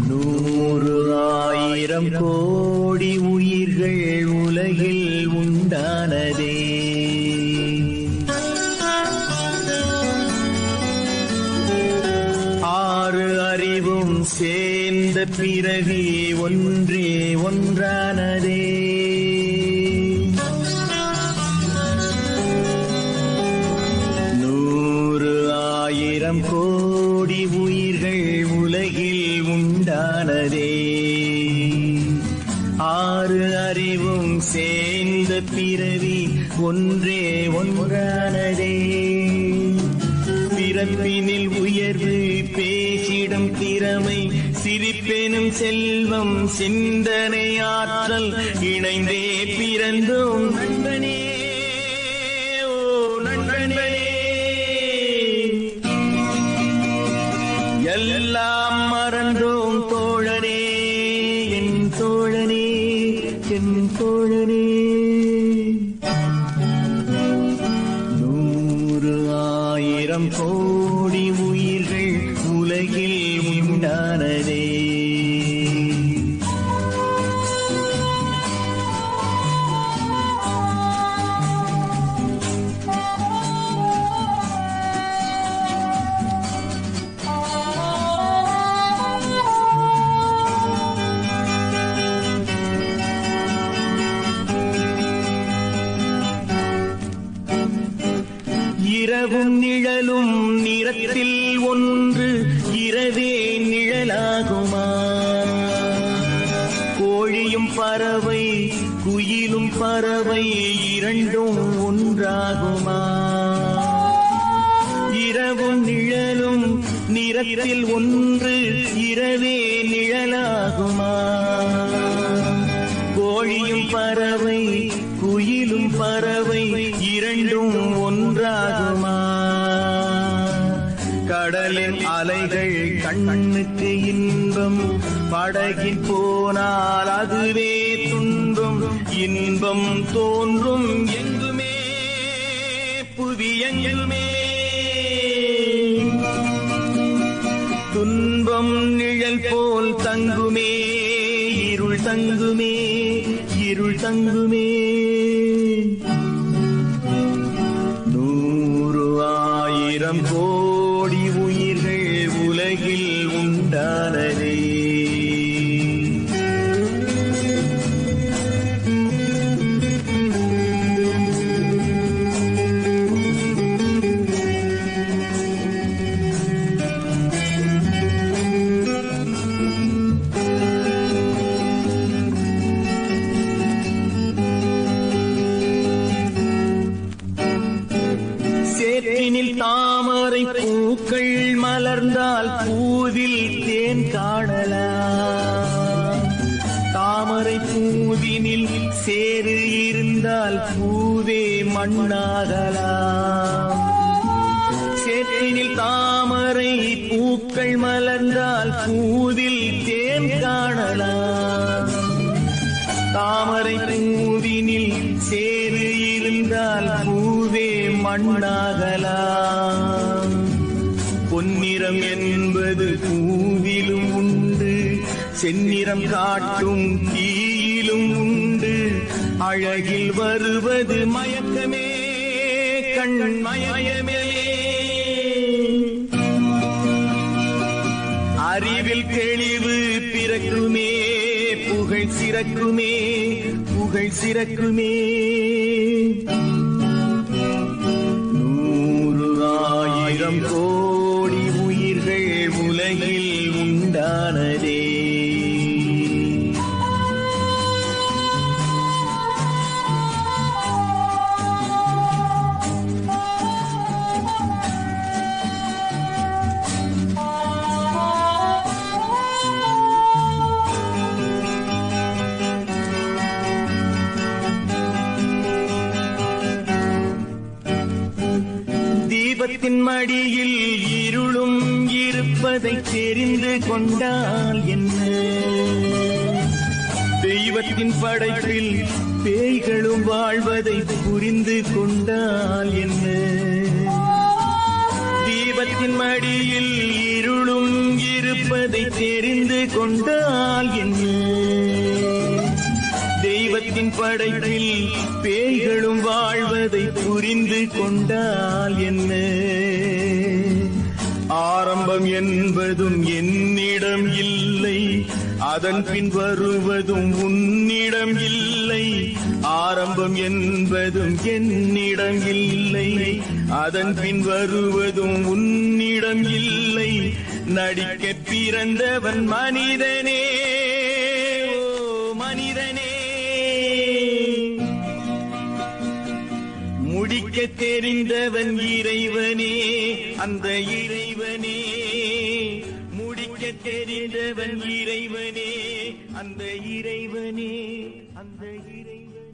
100,000 கோடி உயிர்கள் உலகில் உண்டானதே. 6 அறிவும் சேர்ந்த பிறவி ஒன்றே ஒன்றானதே. 100,000 கோடி உயிர்கள் உலகில் உண்டானதே. 6 அறிவும் சேர்ந்த பிறவி ஒன்றே ஒன்றானதே. பிறப்பினில் உயர்வு பேசிடும் திறமை சிரிப்பெனும் செல்வம் சிந்தனை ஆற்றல் இணைந்தே பிறந்தோம் நண்பனே. ஓ நண்பனே, எல்லாம் மறந்தோம் தோழனே, என் தோழனே, என் தோழனே. 100,000 கோடி உயிர்கள் உலகில் உண்டானதே. இரவும் நிழலும் நிறத்தில் ஒன்று இரவே நிழலாகுமா? கோழியும் பறவை குயிலும் பறவை இரண்டும் ஒன்றாகுமா? இரவும் நிழலும் நிறத்தில் ஒன்று இரவே நிழலாகுமா? கோழியும் பறவை குயிலும் பறவை இரண்டும் ஒன்றாகுமா? கடலின் அலைகள் கண்ணுக்கு இன்பம், படகில் போனால் அதுவே துன்பம். இன்பம் தோன்றும் எங்குமே புவியெங்குமே, துன்பம் நிழல் போல் தங்குமே, இருள் தங்குமே, இருள் தங்குமே. 100,000 கோடி உயிர்கள் உலகில் உண்டானதே. சேற்றினில் தாமரை பூக்கள் மலர்ந்தால் பூவில் தேன் காணலாம். தாமரை பூவினில் சேறு இருந்தால் பூவே மண்ணாகலாம். சேற்றினில் தாமரை பூக்கள் மலர்ந்தால் பூவில் தேன் காணலாம். தாமரை பூவினில் சேறு இருந்தால் பூவே மண்ணாகலாம். பொன்னிறம் என்பது பூவிலும் உண்டு, செந்நிறம் காட்டும் தீயிலும் உண்டு. அழகில் வருவது மயக்கமே, கண் மயமே. அறிவில் தெளிவு பிறக்குமே, புகழ் சிறக்குமே, புகழ் சிறக்குமே. 100,000 கோடி உயிர்கள் உலகில் உண்டானதே. தீபத்தின் மடியில் இருளும் இருப்பதை தெரிந்து கொண்டால் என்ன? தெய்வத்தின் படைப்பில் பேய்களும் வாழ்வதை புரிந்து கொண்டால் என்ன? தெய்வத்தின் மடியில் இருளும் இருப்பதை தெரிந்து கொண்டால் என்ன? தெய்வத்தின் படைப்பில் பேய்களும் வாழ்வதை புரிந்து கொண்டால் என்ன? ஆரம்பம் என்பதும் என்னிடம் இல்லை, அதன் பின் வருவதும் உன்னிடம் இல்லை. ஆரம்பம் என்பதும் என்னிடம் இல்லை, அதன் பின் வருவதும் உன்னிடம் இல்லை. நடிக்க பிறந்தவன் மனிதனே, ஓ மனிதனே, முடிக்க தெரிந்தவன் இறைவனே, அந்த இறைவனே. முடிக்க தெரிந்தவன் இறைவனே, அந்த இறைவனே, அந்த இறைவனே.